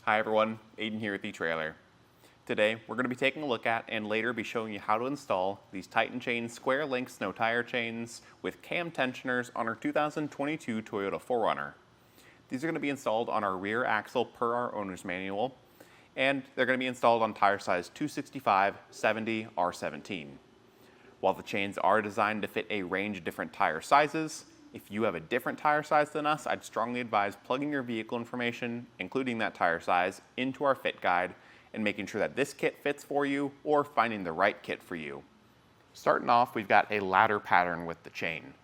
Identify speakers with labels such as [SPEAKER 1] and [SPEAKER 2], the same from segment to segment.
[SPEAKER 1] Hi everyone, Aiden here with etrailer. Today we're going to be taking a look at and later be showing you how to install these Titan Chain square link snow tire chains with cam tensioners on our 2022 Toyota 4Runner. These are going to be installed on our rear axle per our owner's manual, and they're going to be installed on tire size 265, 70, R17. While the chains are designed to fit a range of different tire sizes, if you have a different tire size than us, I'd strongly advise plugging your vehicle information, including that tire size, into our fit guide and making sure that this kit fits for you or finding the right kit for you. Starting off, we've got a ladder pattern with the chain.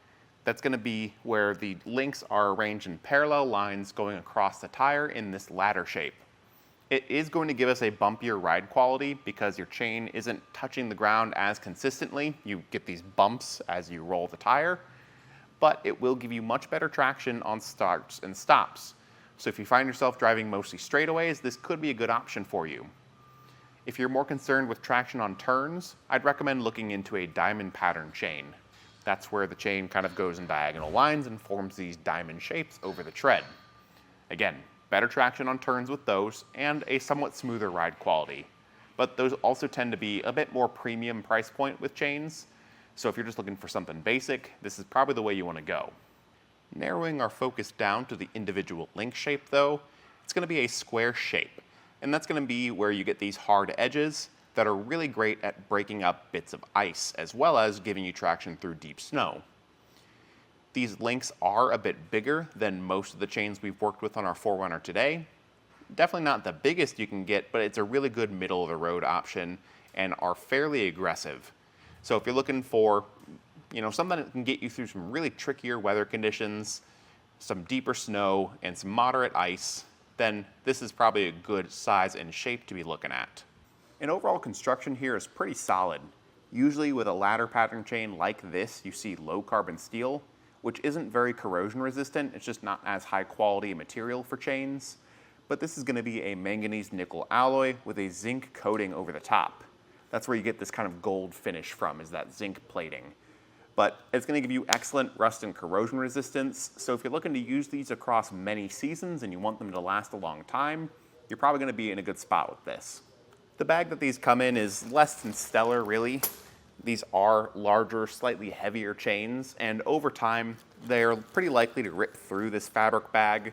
[SPEAKER 1] That's going to be where the links are arranged in parallel lines going across the tire in this ladder shape. It is going to give us a bumpier ride quality because your chain isn't touching the ground as consistently. You get these bumps as you roll the tire, but it will give you much better traction on starts and stops. So if you find yourself driving mostly straightaways, this could be a good option for you. If you're more concerned with traction on turns, I'd recommend looking into a diamond pattern chain. That's where the chain kind of goes in diagonal lines and forms these diamond shapes over the tread. Again, better traction on turns with those and a somewhat smoother ride quality. But those also tend to be a bit more premium price point with chains. So if you're just looking for something basic, this is probably the way you want to go. Narrowing our focus down to the individual link shape though, it's going to be a square shape. And that's going to be where you get these hard edges that are really great at breaking up bits of ice, as well as giving you traction through deep snow. These links are a bit bigger than most of the chains we've worked with on our 4Runner today. Definitely not the biggest you can get, but it's a really good middle of the road option and are fairly aggressive. So if you're looking for, something that can get you through some really trickier weather conditions, some deeper snow, and some moderate ice, then this is probably a good size and shape to be looking at. And overall construction here is pretty solid. Usually with a ladder pattern chain like this, you see low carbon steel, which isn't very corrosion resistant. It's just not as high quality material for chains. But this is going to be a manganese nickel alloy with a zinc coating over the top. That's where you get this kind of gold finish from, is that zinc plating. But it's going to give you excellent rust and corrosion resistance. So if you're looking to use these across many seasons and you want them to last a long time, you're probably going to be in a good spot with this. The bag that these come in is less than stellar, really. These are larger, slightly heavier chains, and over time, they're pretty likely to rip through this fabric bag.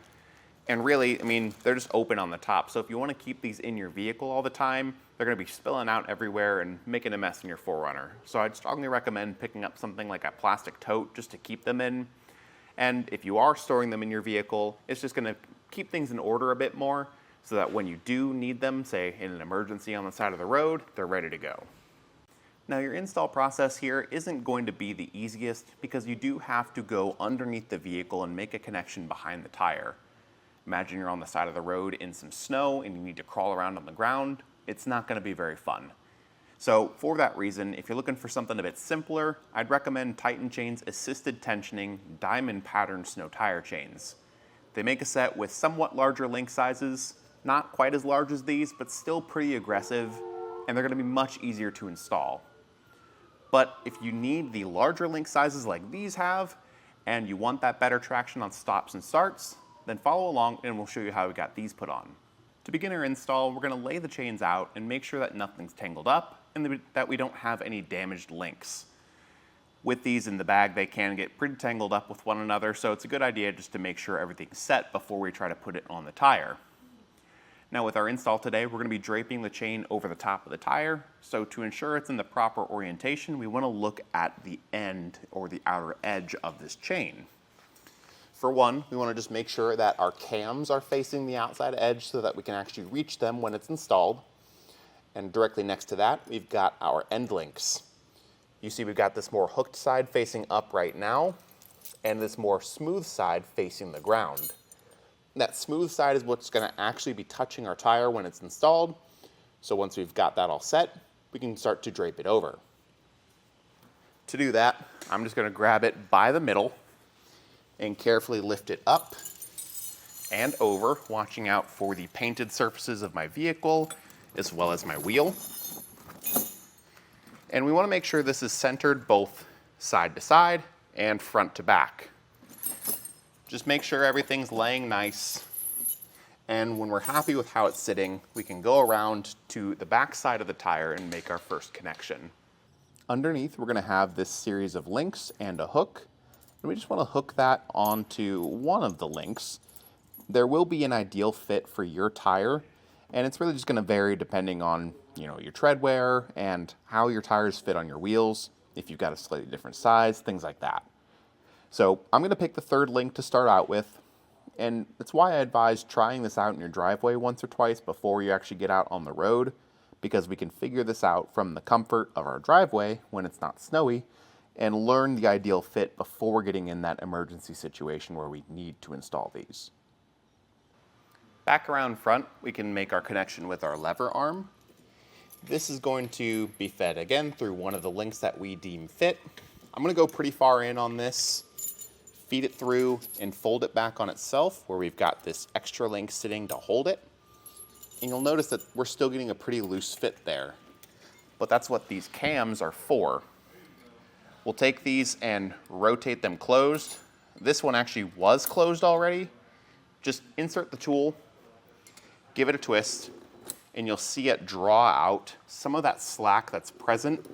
[SPEAKER 1] And really, they're just open on the top. So if you want to keep these in your vehicle all the time, they're going to be spilling out everywhere and making a mess in your 4Runner. So I'd strongly recommend picking up something like a plastic tote just to keep them in. And if you are storing them in your vehicle, it's just going to keep things in order a bit more so that when you do need them, say in an emergency on the side of the road, they're ready to go. Now your install process here isn't going to be the easiest because you do have to go underneath the vehicle and make a connection behind the tire. Imagine you're on the side of the road in some snow and you need to crawl around on the ground. It's not going to be very fun. So for that reason, if you're looking for something a bit simpler, I'd recommend Titan Chain's assisted tensioning diamond pattern snow tire chains. They make a set with somewhat larger link sizes, not quite as large as these, but still pretty aggressive, and they're going to be much easier to install. But if you need the larger link sizes like these have, and you want that better traction on stops and starts, then follow along and we'll show you how we got these put on. To begin our install, we're going to lay the chains out and make sure that nothing's tangled up and that we don't have any damaged links. With these in the bag, they can get pretty tangled up with one another, so it's a good idea just to make sure everything's set before we try to put it on the tire. Now with our install today, we're going to be draping the chain over the top of the tire. So to ensure it's in the proper orientation, we want to look at the end or the outer edge of this chain. For one, we want to just make sure that our cams are facing the outside edge so that we can actually reach them when it's installed. And directly next to that, we've got our end links. You see we've got this more hooked side facing up right now, and this more smooth side facing the ground. That smooth side is what's going to actually be touching our tire when it's installed. So once we've got that all set, we can start to drape it over. To do that, I'm just going to grab it by the middle and carefully lift it up and over, watching out for the painted surfaces of my vehicle as well as my wheel. And we want to make sure this is centered both side to side and front to back. Just make sure everything's laying nice And when we're happy with how it's sitting, we can go around to the back side of the tire and make our first connection. Underneath, we're going to have this series of links and a hook. And we just want to hook that onto one of the links. There will be an ideal fit for your tire, and it's really just going to vary depending on, your tread wear and how your tires fit on your wheels, if you've got a slightly different size, things like that. So I'm going to pick the third link to start out with, and that's why I advise trying this out in your driveway once or twice before you actually get out on the road, because we can figure this out from the comfort of our driveway when it's not snowy and learn the ideal fit before getting in that emergency situation where we need to install these. Back around front, we can make our connection with our lever arm. This is going to be fed again through one of the links that we deem fit. I'm going to go pretty far in on this, feed it through, and fold it back on itself where we've got this extra link sitting to hold it. And you'll notice that we're still getting a pretty loose fit there. But that's what these cams are for. We'll take these and rotate them closed. This one actually was closed already. Just insert the tool, give it a twist, and you'll see it draw out some of that slack that's present.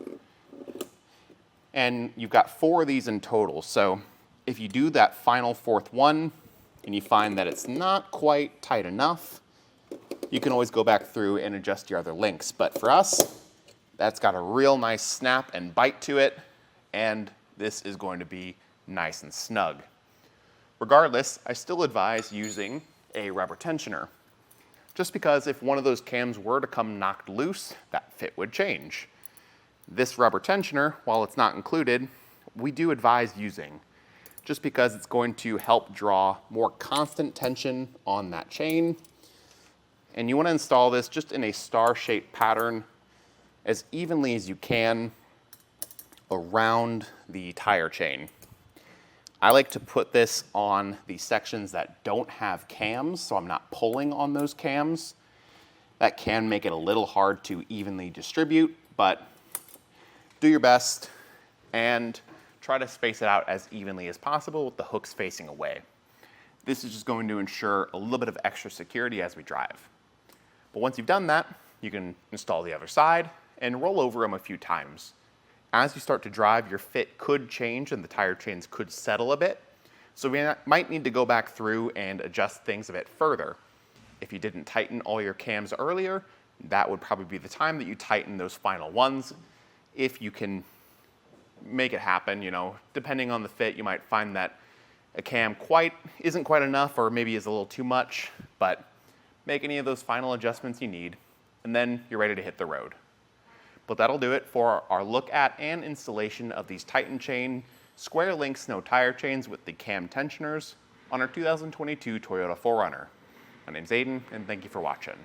[SPEAKER 1] And you've got 4 of these in total. So if you do that final 4th one and you find that it's not quite tight enough, you can always go back through and adjust your other links. But for us, that's got a real nice snap and bite to it, and this is going to be nice and snug. Regardless, I still advise using a rubber tensioner, just because if one of those cams were to come knocked loose, that fit would change. This rubber tensioner, while it's not included, we do advise using, just because it's going to help draw more constant tension on that chain. And you want to install this just in a star-shaped pattern as evenly as you can around the tire chain. I like to put this on the sections that don't have cams, so I'm not pulling on those cams. That can make it a little hard to evenly distribute, but do your best and try to space it out as evenly as possible with the hooks facing away. This is just going to ensure a little bit of extra security as we drive. But once you've done that, you can install the other side and roll over them a few times. As you start to drive, your fit could change and the tire chains could settle a bit. So we might need to go back through and adjust things a bit further. If you didn't tighten all your cams earlier, that would probably be the time that you tighten those final ones. If you can make it happen, depending on the fit, you might find that a cam isn't quite enough or maybe is a little too much, but make any of those final adjustments you need, and then you're ready to hit the road. But that'll do it for our look at and installation of these Titan Chain square link snow tire chains with the cam tensioners on our 2022 Toyota 4Runner. My name's Aiden, and thank you for watching.